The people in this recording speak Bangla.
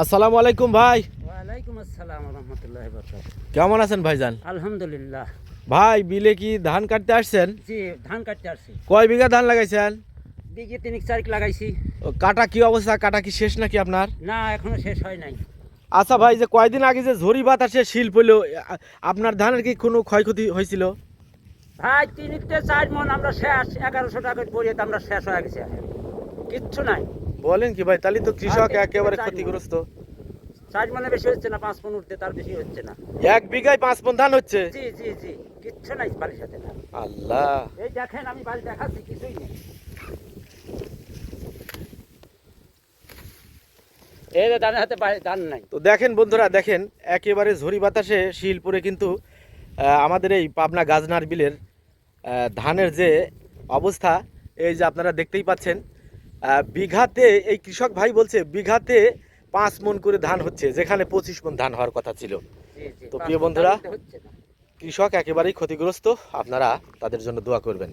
আসসালামু আলাইকুম ভাই। ওয়ালাইকুম আসসালাম রহমতুল্লাহ বরকাত। কেমন আছেন ভাইজান? আলহামদুলিল্লাহ। ভাই বিলে কি ধান কাটতে আসছেন? জি, ধান কাটতে আসছি। কয় বিঘা ধান লাগাইছেন? বিঘে 3-4 লাগাইছি। কাটা কি অবস্থা? কাটা কি শেষ নাকি আপনার? না, এখনো শেষ হয় নাই। আচ্ছা ভাই, যে কয়দিন আগে যে ঝড়ি বাতাসে শিল পড়লো, আপনার ধানের কি কোনো ক্ষয়ক্ষতি হয়েছিল? ভাই 3-4 মন আমরা শেষ, 1100 টাকা পড়িয়ে আমরা শেষ হয়ে গেছে। কিচ্ছু নাই। বলেন কি ভাই, তাহলে তো কৃষক আর একেবারে 4 মণ। ক্ষতিগ্রস্ত। 4 মনে বেশি হচ্ছে না, 5 মন উঠতে তার বেশি হচ্ছে না। এক বিঘায় 5 মণ ধান হচ্ছে? জি জি জি, কিচ্ছু নাই বাড়ির সাথে না। আল্লাহ। এই দেখেন আমি বাড়ি দেখাচ্ছি, কিছুই নেই। এই যে ধানের হাতে ধান নাই। তো দেখেন বন্ধুরা, দেখেন একেবারে ঝড়ি বাতাসে শিল পড়ে কিন্তু আমাদের এই পাবনা গাজনার বিলের ধানের যে অবস্থা, এই যে আপনারা দেখতেই পাচ্ছেন। বিঘাতে এই কৃষক ভাই বলছে বিঘাতে 5 মণ করে ধান হচ্ছে, যেখানে 25 মণ ধান হওয়ার কথা ছিল। জি জি, তো 5 প্রিয় মণ ধান বন্ধুরা, হচ্ছে না। কৃষক একেবারেই ক্ষতিগ্রস্ত, আপনারা তাদের জন্য দোয়া করবেন।